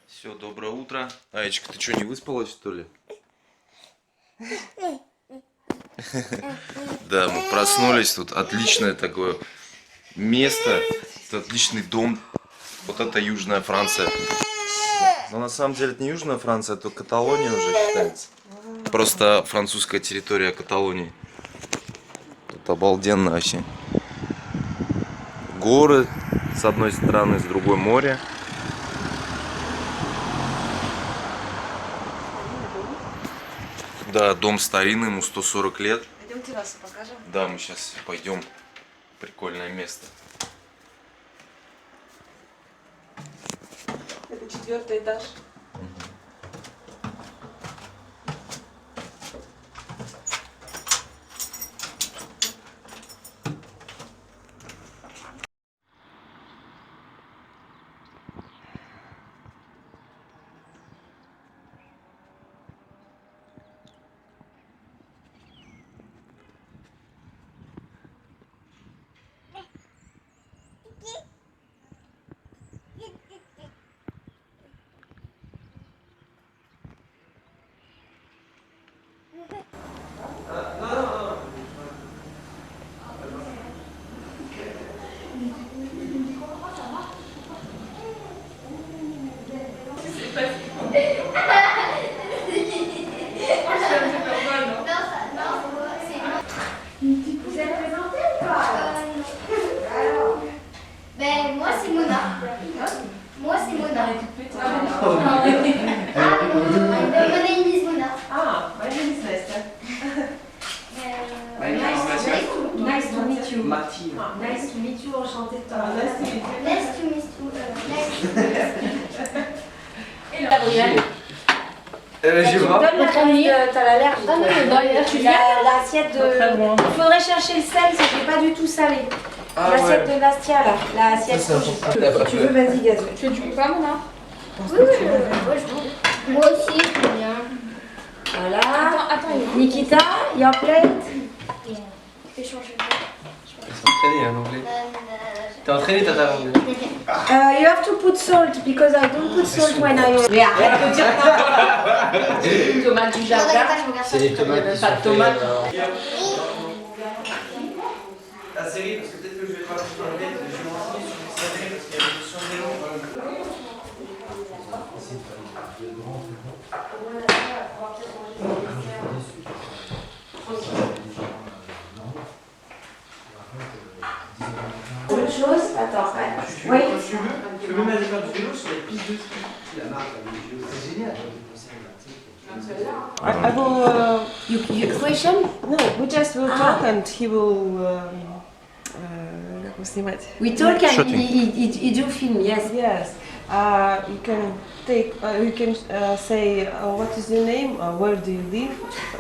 Все, доброе утро. Аечка, ты что, не выспалась, что ли? Да, мы проснулись. Тут отличное такое место. Это отличный дом. Вот это Южная Франция. Но на самом деле это не Южная Франция, это Каталония уже считается. Просто французская территория Каталонии. Тут обалденно вообще. Горы с одной стороны, с другой море. Да, дом старинный, ему 140 лет. Пойдем террасу покажем. Да, мы сейчас пойдем. Прикольное место. Это 4-й этаж. Vous êtes présenté ou pas alors? Ben moi c'est Mona. Moi c'est Mona. My name is Mona. Ah, my name is Nesta. Nice to meet you. Martine. Nice to meet you, enchantée de toi. Nice to meet you. Nice to meet you. Nice to meet you. Gabriel. Je vois. Donne la carte, t'as l'allergie. Ah non, non, tu viens. L'assiette de... Il faudrait chercher le sel, c'était pas du tout salé. Ah L'assiette ouais. de Nastia là, l'assiette Ça, c'est rouge. important. Si tu veux, vas-y Gazou. Tu veux du coupable, Mona? Oui, moi aussi, je veux bien. Voilà. Attends, Nikita, your plate. je vais changer. Ils sont entraînés en anglais. T'es entraîné, t'as anglais. You have to put salt because I don't put salt when I... Mais arrête de dire n'importe. Tomate du jardin. C'est les tomates qui Pas de tomates. La série, parce que peut-être que je vais pas regarder, je vais me renseigner sur les séries parce qu'il y a des notions de vélo. Autre chose? Attends, oui. Tu veux même aller faire du vélo sur les pistes de ski. C'est génial. I will. You question? No, we just will talk and he will. Снимать. We talk and Shooting. he do film, yes. Yes. You can take. You can say what is your name, where do you live,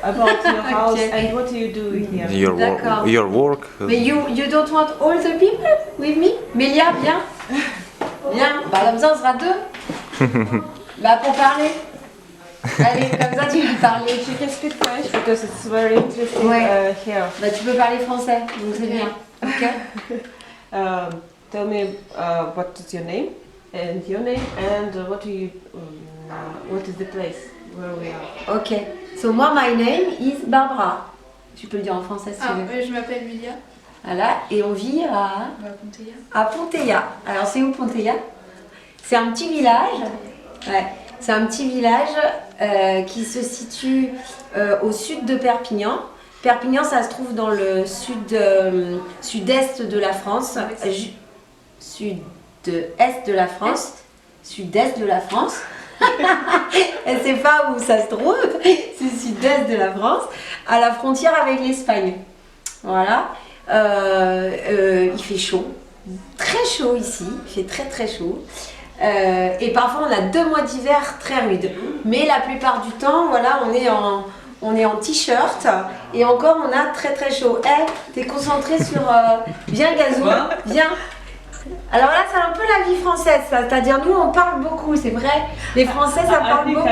about your house, Okay. and what do you do here. D'accord. Your work. Mais you don't want all the people with me? Mélia, viens. Viens. Bah comme ça on sera deux. Bah pour parler. Allez, comme ça tu vas parler. You can speak French because it's very interesting Ouais. here. Bah tu peux parler français, donc c'est bien. Ok. Tell me what is your name and what do you what is the place where we are. Ok. So moi my name is Barbara. Tu peux le dire en français si tu veux. Je m'appelle Lilia. Voilà. Et on vit à Ponteilla. Alors c'est où Ponteilla? C'est un petit village. Ouais. C'est un petit village qui se situe au sud de Perpignan. Perpignan, ça se trouve dans le sud-est de la France. Sud-est de la France. Sud-est de la France. Elle ne sait pas où ça se trouve. C'est sud-est de la France, à la frontière avec l'Espagne. Voilà. Il fait chaud. Très chaud ici. Il fait très très chaud. Et parfois on a 2 mois d'hiver très rudes. Mais la plupart du temps, voilà, on est en t-shirt et encore on a très très chaud. T'es concentré sur... viens Gazou, viens. Alors là c'est un peu la vie française, c'est-à-dire nous on parle beaucoup, c'est vrai. Les Français ça parle beaucoup.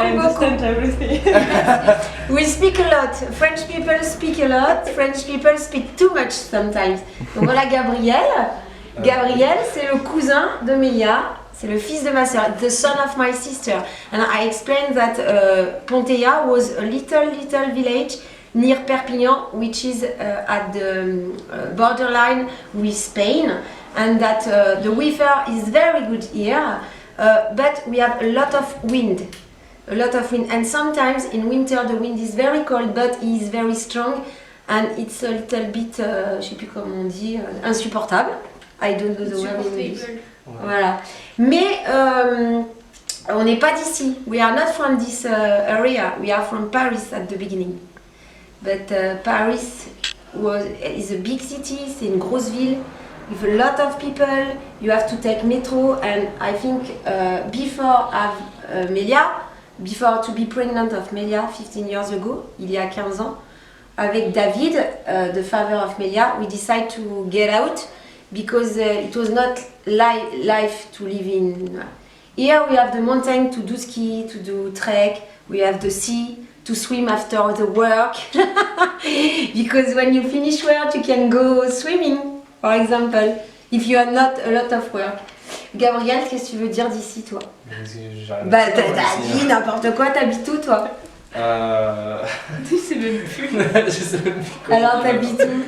We speak a lot. French people speak a lot. French people speak too much sometimes. Donc voilà Gabriel. Gabriel c'est le cousin de Mélia. C'est le fils de ma sœur. The son of my sister. And I explained that Ponteia was a little village near Perpignan, which is at the borderline with Spain, and that the weather is very good here, but we have a lot of wind. And sometimes in winter the wind is very cold, but it is very strong, and it's a little bit, je sais plus comment on dit, insupportable. I don't know the word in English. Voilà. Mais on n'est pas d'ici. We are not from this area. We are from Paris at the beginning. But Paris is a big city. C'est une grosse ville with a lot of people. You have to take metro. And I think before to be pregnant of Melia 15 years ago, il y a 15 ans, avec David, the father of Melia, we decided to get out because it was not life to live in. Here we have the mountain to do ski, to do trek, we have the sea, to swim after the work. Because when you finish work you can go swimming, for example, if you have not a lot of work. Gabriel, qu'est-ce que tu veux dire d'ici toi? Bah t'as dit n'importe quoi, t'habites où toi? Tu sais même plus. Je sais même plus quoi. Alors t'habites où?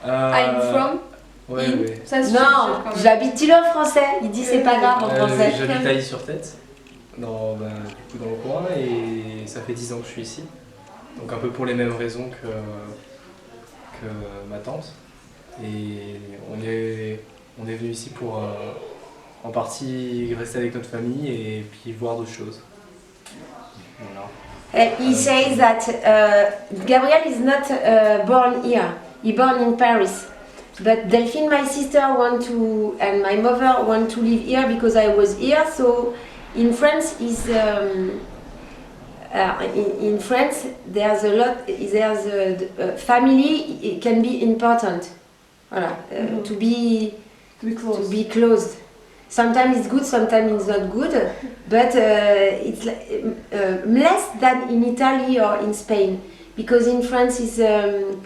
I'm from. Ouais, In. ouais. Ça se Non, change quand même. j'habite, dis-le en français. Il dit c'est pas grave en français. J'habite à Ille-sur-Tête, du coup dans le coin, et ça fait 10 ans que je suis ici. Donc un peu pour les mêmes raisons que ma tante. Et on est venu ici pour en partie rester avec notre famille et puis voir d'autres choses. Voilà. He says that Gabriel is not born here. He born in Paris. But Delphine, my sister, and my mother want to live here because I was here. So in France in France there's a lot. There's family. It can be important. Voilà, to be closed. Sometimes it's good, sometimes it's not good, but it's less than in Italy or in Spain, because in France the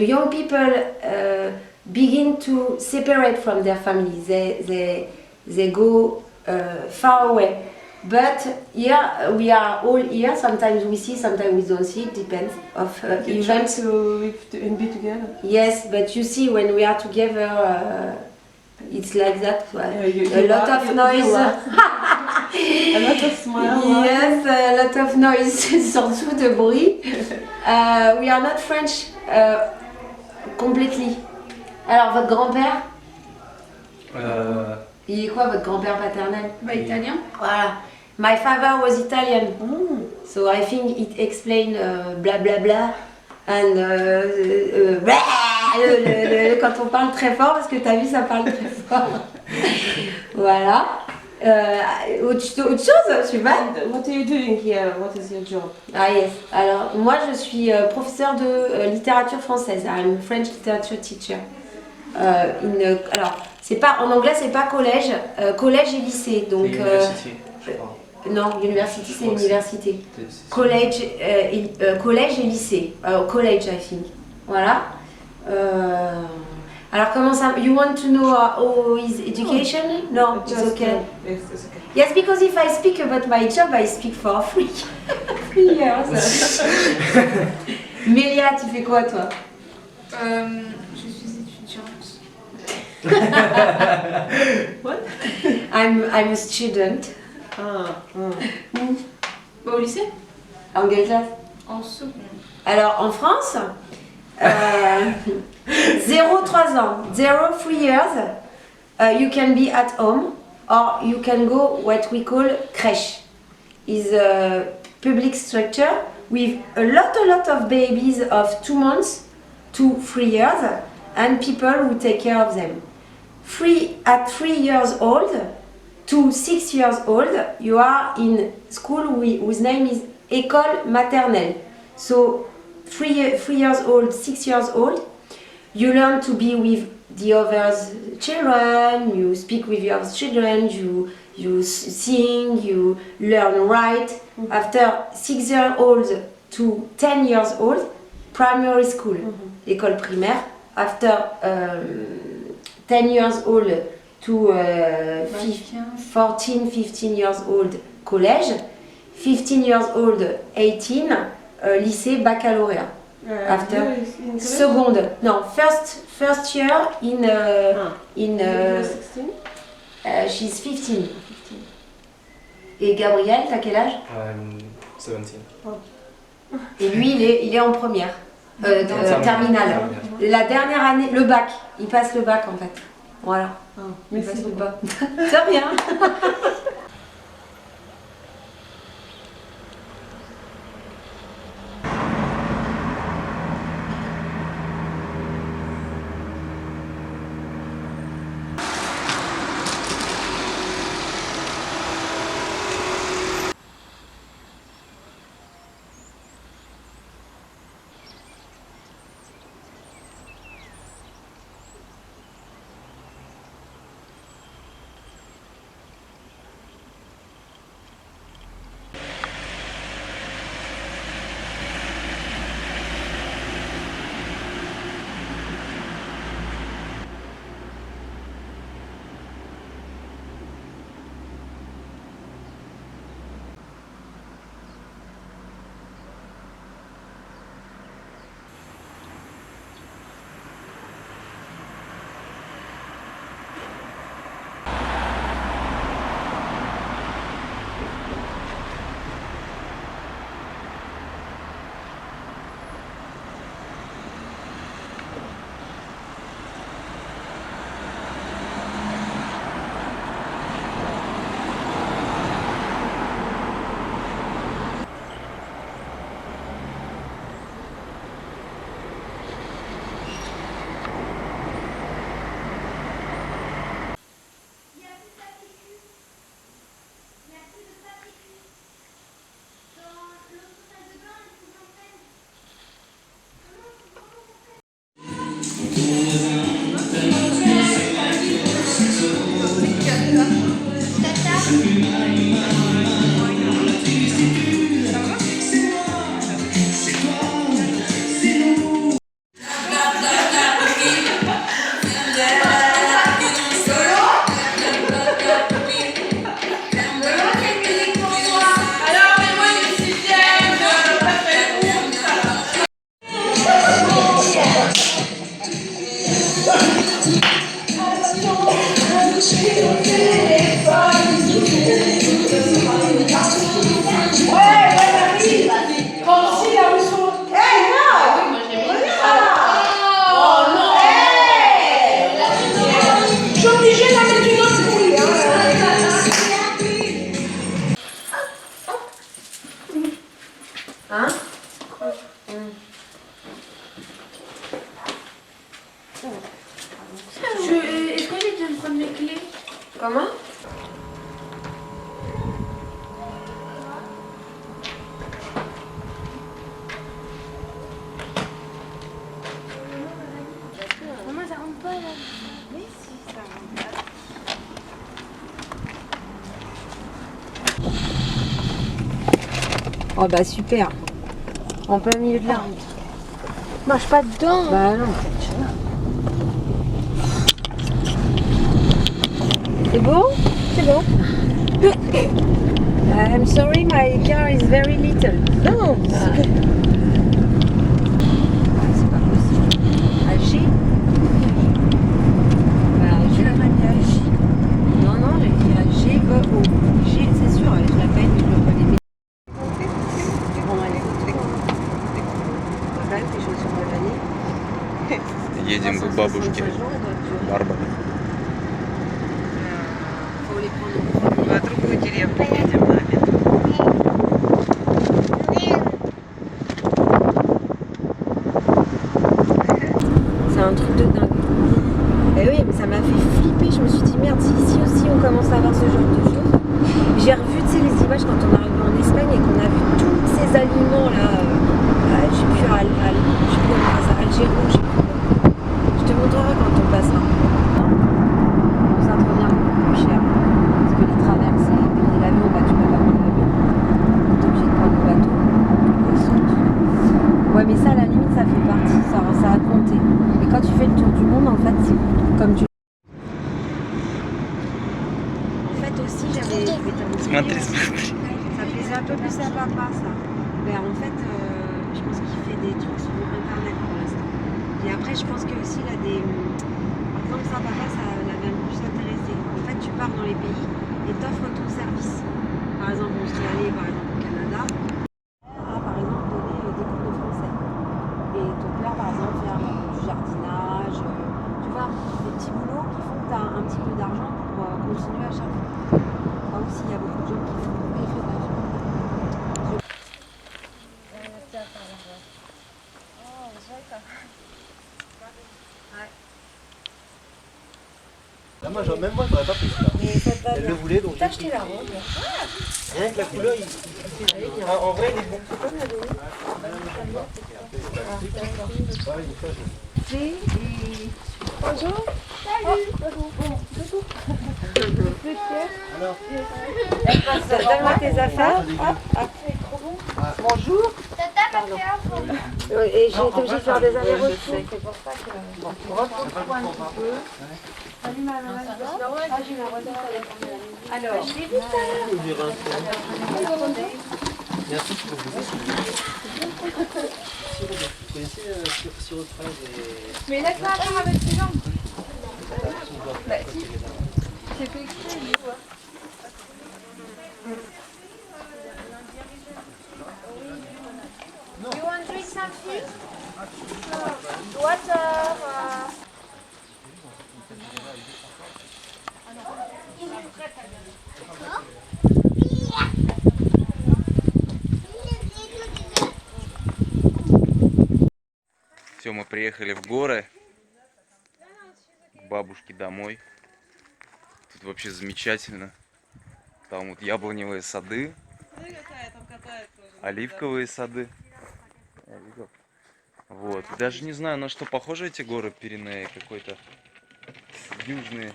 young people begin to separate from their families. They go far away. But here we are all here. Sometimes we see, sometimes we don't see. It depends of You try events. to be together. Yes, but you see, when we are together, it's like that. You A lot are- of you noise. are. A lot of smile. Yes, a lot of noise, surtout de bruit. We are not French completely. Alors, votre grand-père, il est quoi votre grand-père paternel? Bah, italien. Voilà. My father was Italian, so I think it explains bla bla bla. And quand on parle très fort, parce que t'as vu, ça parle très fort. Voilà. Autre chose, je sais pas. And what are you doing here? What is your job? Ah yes. Alors moi je suis professeure de littérature française. I'm French literature teacher. Alors c'est pas en anglais, c'est pas collège, collège et lycée. Donc University, je crois. non, university c'est université. C'est- Collège et lycée. College I think. Voilà. Alors comment ça? You want to know how is education? No, it's Just, okay. Yes, it's okay. Yes, because if I speak about my job, I speak for 3 years. Mélia, tu fais quoi toi? Je suis étudiante. What? I'm a student. Bah, au lycée. En quelle classe? En seconde. Alors en France, 0-3 ans, 0-3 years, you can be at home or you can go what we call crèche. Is a public structure with a lot of babies of 2 months to 3 years and people who take care of them. At 3 years old to 6 years old, you are in school whose name is École Maternelle. So 3 years old, 6 years old, you learn to be with the other children, you speak with your children, you sing, you learn write. After 6 years old to 10 years old, primary school, école primaire. After 10 years old to 14, 15 years old collège, 15 years old, 18 lycée baccalauréat. After you is in college? Seconde, no, first year in You're 16? she's 15. Et Gabriel, t'as quel âge? 17. Et lui, il est en première, terminale. La dernière année, le bac. Il passe le bac en fait. Voilà. Il Merci passe le beaucoup. bac. De rien. Hein? Est-ce que j'ai déjà prendre mes clés? Comment? Maman, ça rentre pas là. Oh bah super. En plein milieu de la route. Marche pas dedans. Bah non. C'est bon? C'est bon. I'm sorry, my car is very little. Non. C'est pas possible. Alger? Bah, je l'ai mis Alger. Non, non, j'ai dit Alger, Gogo. Alger, c'est sûr, je l'appelle, mais je le connais pas. Bon, allez, on va quand même tes chaussures de l'année. Едем к бабушке Барбаре. Faut les prendre. В другую деревню едем, наверное. C'est un truc de dingue. Et oui, mais ça m'a fait flipper. Je me suis dit, merde, si ici aussi on commence à avoir ce genre de choses. J'ai revu, tu sais, les images quand on est arrivé en Espagne et qu'on a vu tous ces aliments là. Je sais plus, comment ça, Algéro, je sais plus. Je te montrerai quand on passera. Bon, ça te revient beaucoup plus cher. Parce que les traversées, payer l'avion, bah tu peux pas prendre l'avion. T'es obligé de prendre le bateau. Ouais, mais ça, à la limite, ça fait partie, ça a compté. Et quand tu fais le tour du monde, en fait, c'est comme tu... Смотри, смотри. Ça plaisait un peu plus à papa, ça. Ben, en fait, je pense qu'il fait des trucs sur Internet pour l'instant. Et après, je pense que aussi il a des... Par exemple, ça, papa, ça l'avait un peu plus intéressé. En fait, tu pars dans les pays et t'offres ton service. Par exemple, on s'y allait, par exemple, au Canada. A, par exemple, donner des cours de français. Et ton père, par exemple, faire du jardinage. Tu vois, des petits boulots qui font que tu as un petit peu d'argent pour continuer à chaque fois. Là aussi, il y a beaucoup de gens qui font beaucoup d'effets d'argent. Là, moi, même moi, j'aurais pas pris ça. Mais ça te va Elle bien. le voulait, donc T'as acheté la robe. rien que la couleur, en vrai, il est bon. Bonjour. Donne-moi tes affaires. Bonjour. Tata, Et j'ai été obligée de faire des allers-retours. C'est pour ça que... Bon, repose-toi un petit peu. Salut ma maman. Ah, j'ai ma voisine. Alors, je l'ai vu tout à l'heure. Merci pour vous. Vous connaissez sirop de fraise et... Mais laisse-la faire avec ses jambes. Bah si. C'est fait exprès, du coup. You want to drink something? Water. Все, мы приехали в горы. К бабушке домой. Тут вообще замечательно. Там вот яблоневые сады. Оливковые сады. Вот. Даже не знаю, на что похожи эти горы Пиренеи. Какой-то южные.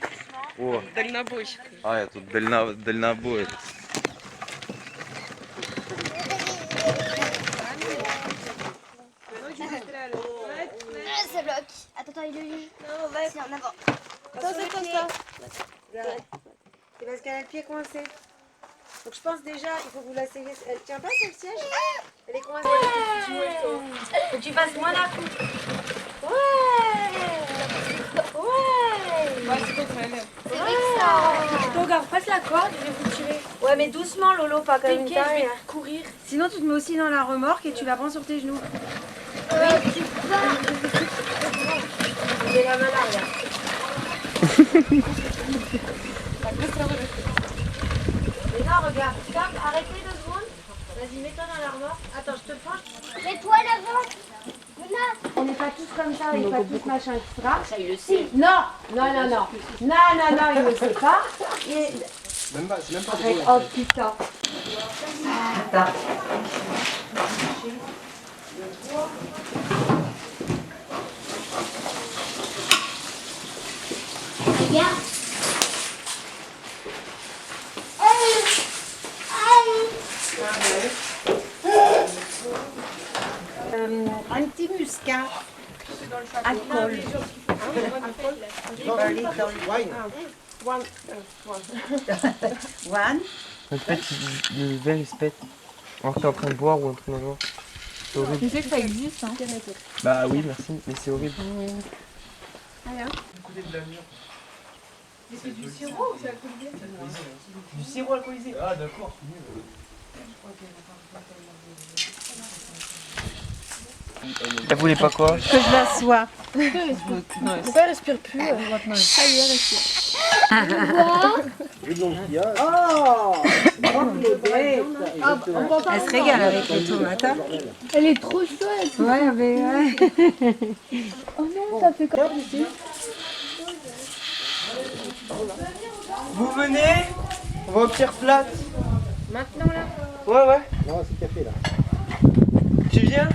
О, Дальнобойщик. я тут дальнобой. Ça bloque. Attends, il est. Non, vas-y, en avant. C'est parce qu'elle a le pied coincé. Donc je pense déjà, il faut que vous l'essayiez. Elle tient pas sur le siège? Elle est coincée. Faut que tu fasses moins d'un coup. C'est vrai que ça. Donc regarde, passe la corde, je vais vous tirer. Ouais, mais doucement Lolo, pas comme une taille. Courir. Sinon tu te mets aussi dans la remorque et tu la prends sur tes genoux. Tu pars. J'ai la main là, regarde. Mais non, regarde, stop, arrêtez 2 secondes. Vas-y, mets-toi dans la remorque. Attends, je te prends. Mets-toi l'avant. On n'est pas tous comme ça, on n'est pas tous machin, etc. Ça, il le sait. Non, non, non, non. Non, non, non, il ne le sait pas. Même pas, c'est même pas Avec, drôle, en oh fait. putain. Attends. Regarde. Un petit muscat. Alcool. Wine. One. Peut-être le verre il se pète. Alors que t'es en train de boire ou un truc dans le genre. C'est horrible. Tu sais que ça existe, hein. Bah oui, merci, mais c'est horrible. Du sirop alcoolisé. Ah, d'accord. Elle voulait pas quoi? Que je m'assois. Pourquoi elle respire plus? Ça y est, elle respire. Et donc, il y a... Oh, elle se régale avec les tomates. Hein. Elle est trop chouette. Ouais, mais ouais. Oh non, ça fait comme... Vous venez? Vampire plate. Maintenant là. Ouais, ouais. Non, c'est le café, là. Tu viens?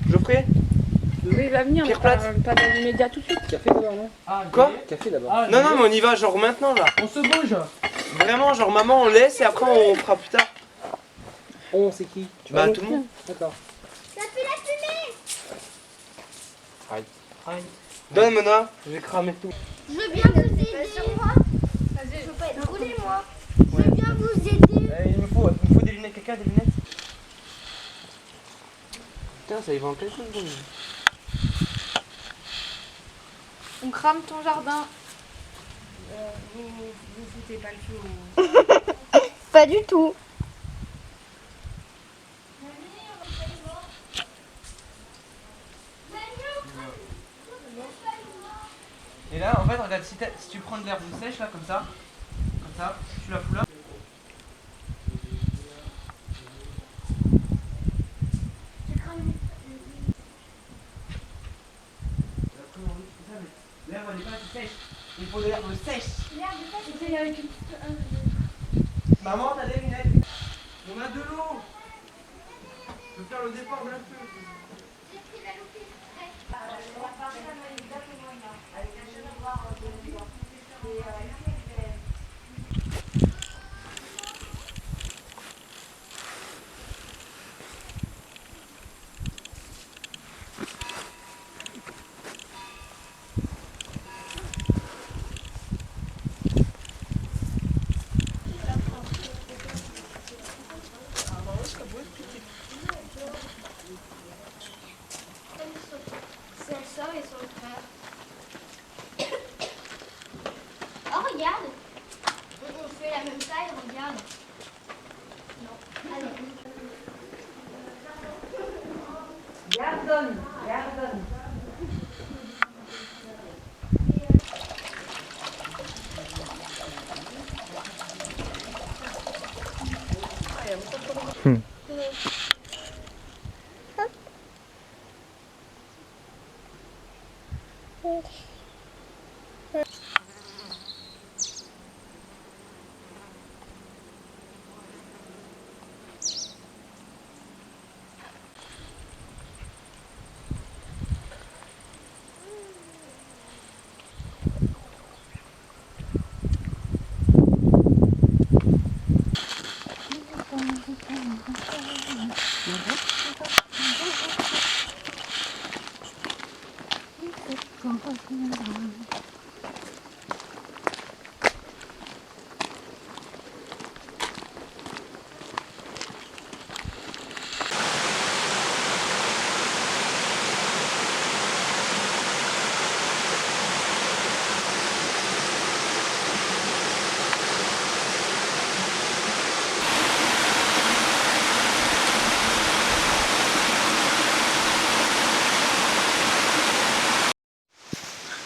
Geoffrey? Oui, il va venir. Pierre plate. Pas dans l'immédiat tout de suite. Café d'abord, non? Quoi? Café d'abord. Non, non, mais on y va genre maintenant là. On se bouge. Vraiment, genre maman on laisse et après on fera plus tard. On, c'est qui? Bah tout le monde. D'accord. Donne Mona, je vais cramer tout. Je veux bien vous aider. Sur moi. Je veux pas être roulé, moi. veux bien vous aider. Il me faut des lunettes, quelqu'un a des lunettes? Putain, ça y va en quelque chose. On crame ton jardin. Vous foutez pas le feu. Pas du tout. Et là, en fait, regarde, si tu prends de l'herbe sèche, là, comme ça, tu la fous là. L'herbe, elle est pas assez sèche. Il faut de l'herbe sèche. L'herbe avec une Maman, t'as des lunettes. On a de l'eau. Je peux faire le départ d'un feu. sa soeur et son frère. Oh, regarde. On fait la même taille, regarde. Non. Allez. Gardonne.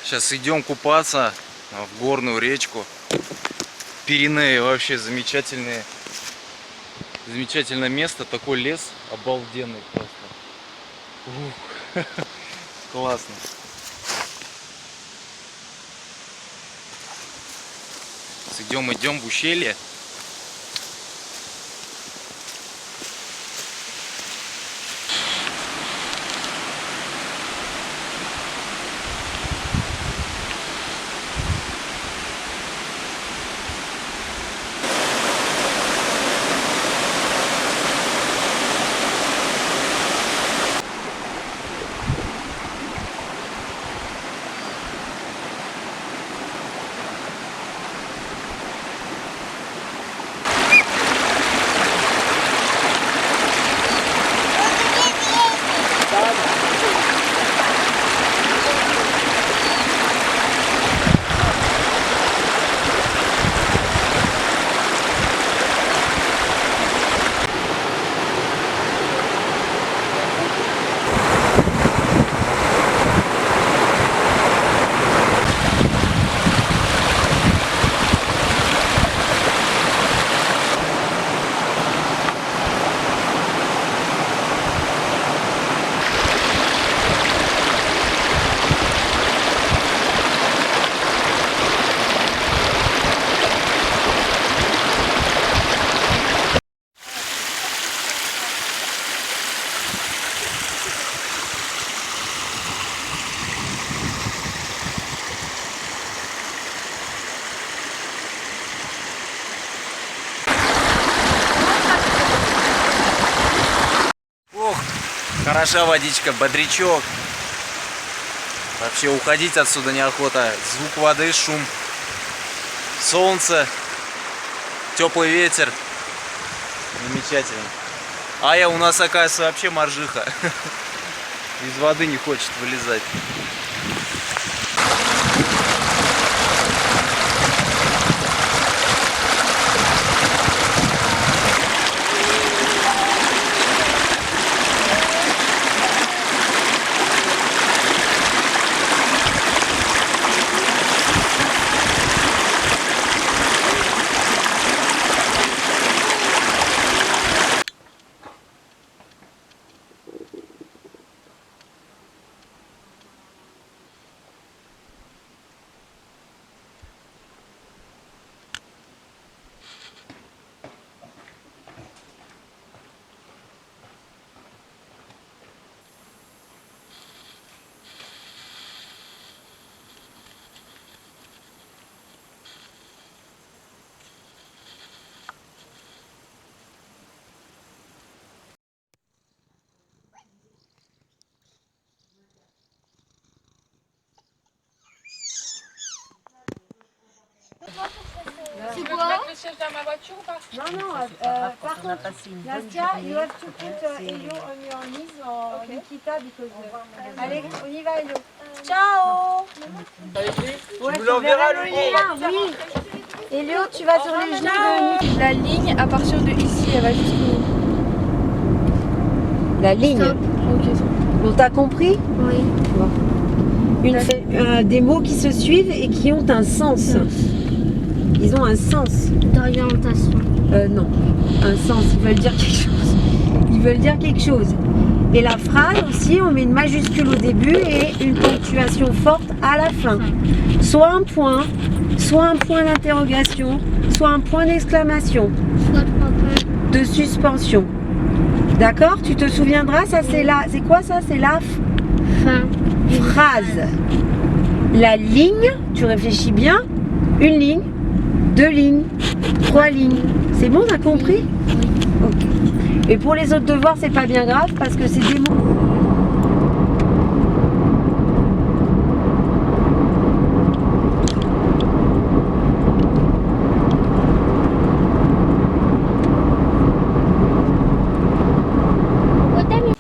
Сейчас идем купаться в горную речку. Пиренеи вообще замечательное место. Такой лес обалденный просто. Ух, классно. Идем в ущелье. Хороша водичка, бодрячок. Вообще уходить отсюда неохота. Звук воды, шум, солнце, теплый ветер. Замечательно. Ая у нас, оказывается, вообще моржиха. Из воды не хочет вылезать. C'est quoi? Non, non, par contre, Nastia, you have to put Elio on your knees or Nikita because... Allez, on y va Elio. Ciao. Ouais, vous l'enverras le lien. Oui. Elio, tu vas sur les genoux de Nikita. La ligne à partir de ici, elle va jusqu'où? La ligne. Ok, On t'a compris? Oui. Des mots qui se suivent et qui ont un sens. Ils ont un sens. D'orientation. Non, un sens. Ils veulent dire quelque chose. Ils veulent dire quelque chose. Et la phrase aussi, on met une majuscule au début et une ponctuation forte à la fin. Soit un point d'interrogation, soit un point d'exclamation, Soit 3 points. de suspension. D'accord? Tu te souviendras, ça c'est la... C'est quoi ça? C'est la Fin. phrase. La ligne, tu réfléchis bien, une ligne, 2 lignes, 3 lignes. C'est bon, t'as compris? Ok. Et pour les autres devoirs, c'est pas bien grave parce que c'est des mots. Pourquoi t'as mis?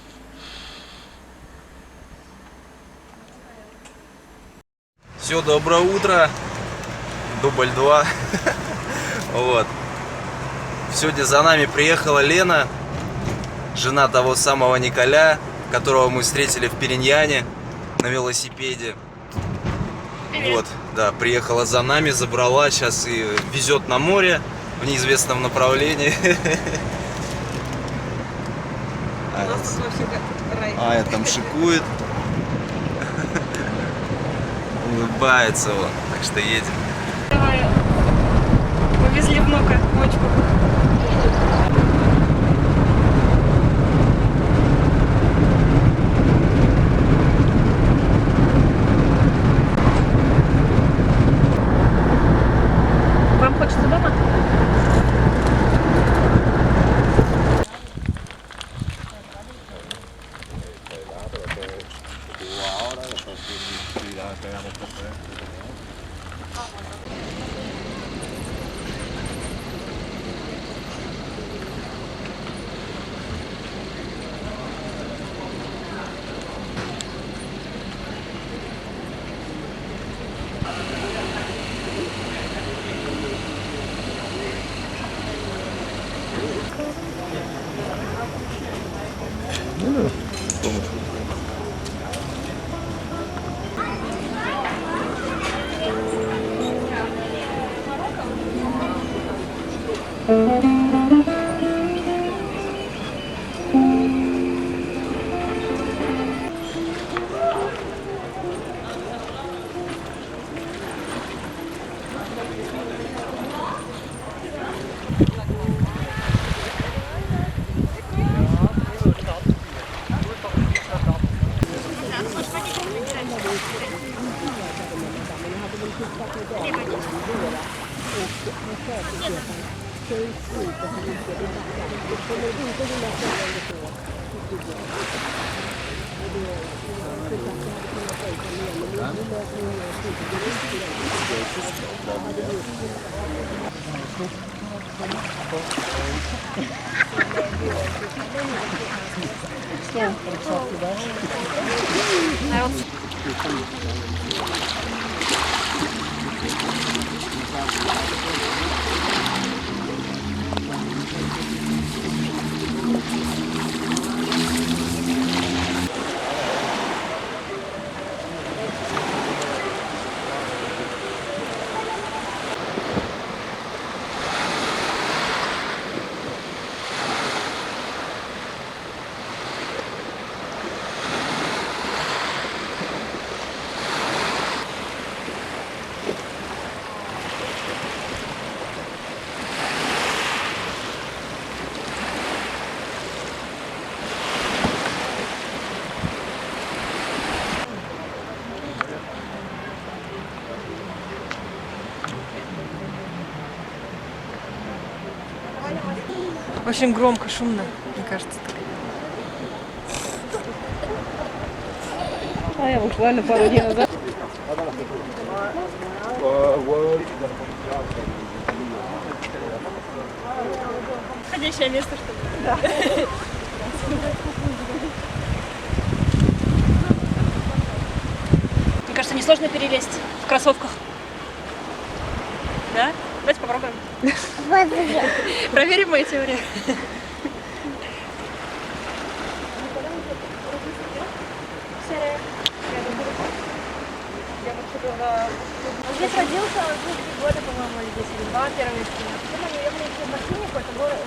Все, доброе утро. Дубль 2. Вот. Сегодня за нами приехала Лена, жена того самого Николя, которого мы встретили в Периньяне на велосипеде. Вот, да, приехала за нами, забрала, сейчас и везет на море в неизвестном направлении. Ая там шикует. Улыбается он, так что едем. Повезли внука, дочку. Вам хочется дома? Очень громко, шумно, мне кажется. А я буквально пару дней назад. Ходящее место, что ли? Да. Мне кажется, несложно перелезть в кроссовках. Да? Давайте попробуем. Проверим мои теории. Здесь родился 3 года, по-моему, или 10 или 2 первые. Потом они уехали в Мартинику, это город.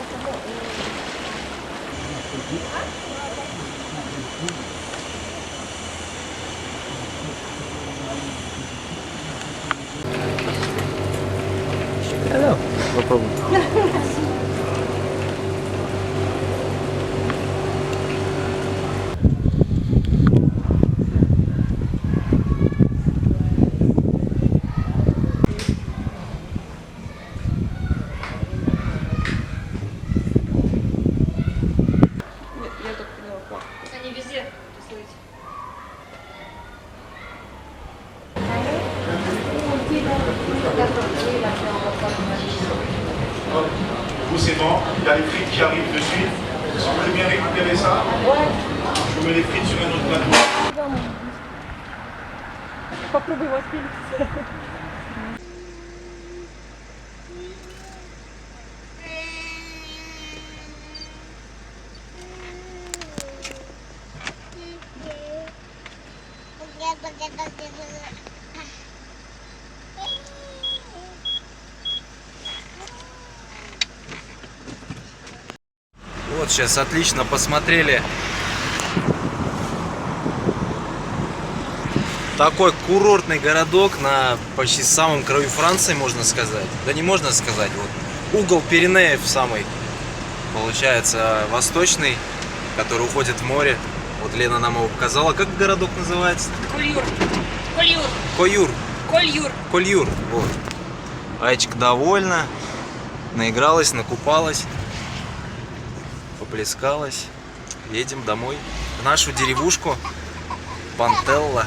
Попробуй. Они везде рисуют. Vous c'est bon, il y a les frites qui arrivent de suite. Si vous voulez bien récupérer ça, je vous mets les frites sur un autre plateau. Попробуй воспилить. Вот сейчас отлично посмотрели. Такой курортный городок на почти самом краю Франции, можно сказать. Да не можно сказать. Вот угол Пиренеев самый, получается, восточный, который уходит в море. Вот Лена нам его показала. Как городок называется? Кольюр. Кольюр. Коюр. Кольюр. Кольюр. Вот. Аечка довольна. Наигралась, накупалась. Поплескалась. Едем домой. В нашу деревушку Пантелла.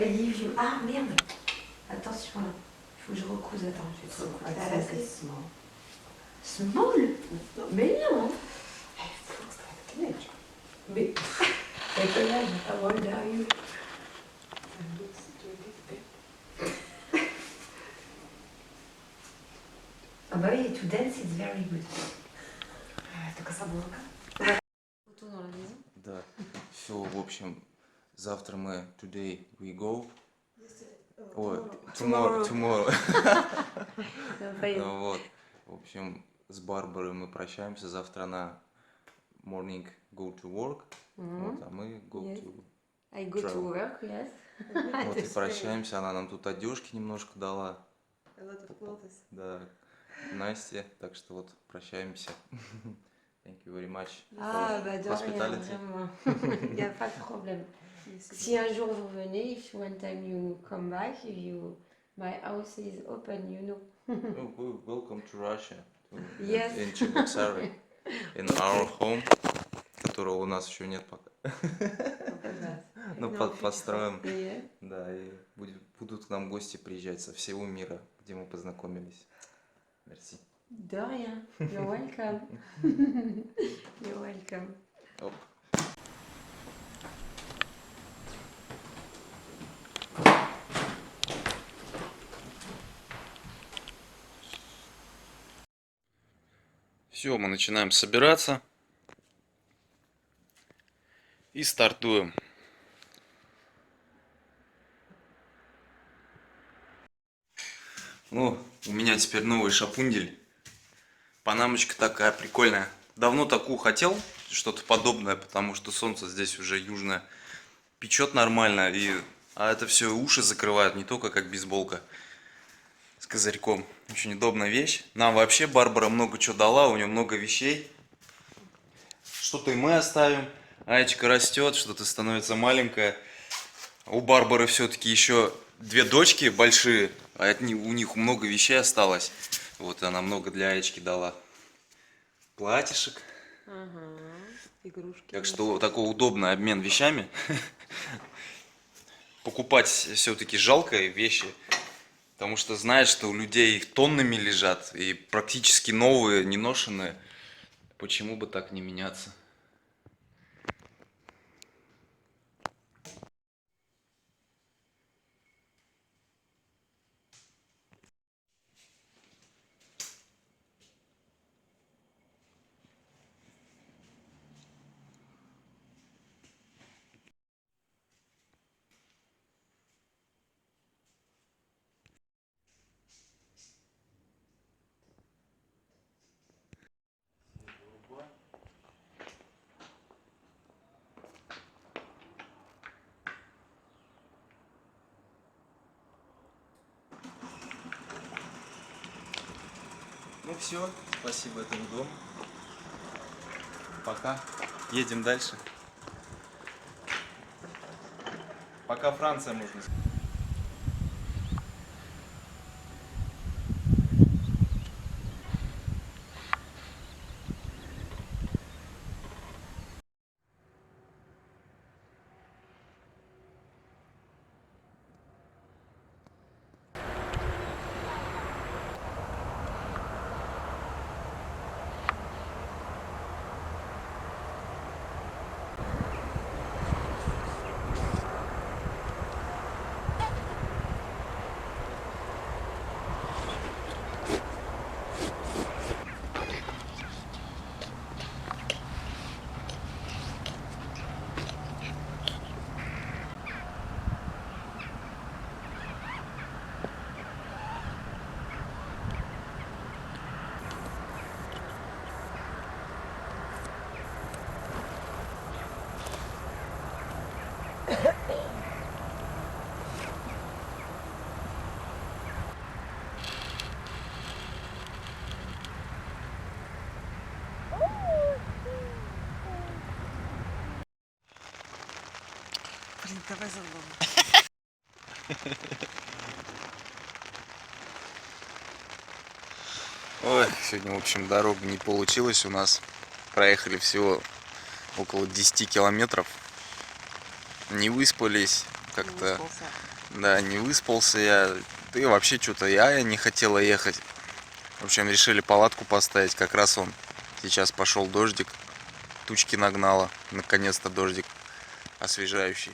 leave you. Ah merde. Attention là. Il faut que je recouse. Attends, je vais te recouper. Small. Mais non. Mais. T'as quel âge? How old are you? Ah bah oui, to dance it's very good. Только собака. Фото dans la maison. Да. Все, в общем, завтра мы today we go. Ой, tomorrow. Вот. В общем, с Барбарой мы прощаемся. Завтра она morning go to work. Вот, а мы go to I go to work, yes. Вот и прощаемся. Она нам тут одежки немножко дала. Да. Насте. Так что вот прощаемся. Thank you very much. Ah, bah de rien, vraiment. Il n'y a pas de problème. Si un jour vous venez, if one time you come back, my house is open, you know. Oh, welcome to Russia. Yes. In Cheboksary. In our home, которого у нас еще нет пока. Но построим. Да, и будут к нам гости приезжать со всего мира, где мы познакомились. Merci. De rien. You're welcome. You're welcome. Оп. Все, мы начинаем собираться и стартуем. Ну, у меня теперь новый шапундель. Панамочка такая прикольная. Давно такую хотел, что-то подобное, потому что солнце здесь уже южное. Печет нормально, а это все уши закрывает, не только как бейсболка с козырьком. Очень удобная вещь. Нам вообще Барбара много чего дала, у нее много вещей. Что-то и мы оставим. Аечка растет, что-то становится маленькое. У Барбары все-таки еще две дочки большие, а у них много вещей осталось. Вот она много для Аечки дала. Платьишек. Ага, игрушки. Так что такой удобный обмен вещами. Покупать все-таки жалко вещи, потому что знаешь, что у людей их тоннами лежат и практически новые, не ношенные. Почему бы так не меняться? Ну все, спасибо, это дом. Пока. Едем дальше. Пока Франция, можно сказать. Блин, давай за мной. Ой, сегодня, в общем, дорога не получилась у нас. Проехали всего около 10 километров. Не выспались, как-то Да, не выспался я. Да и вообще что-то я не хотела ехать. В общем, решили палатку поставить. Как раз он сейчас пошел дождик. Тучки нагнало. Наконец-то дождик освежающий.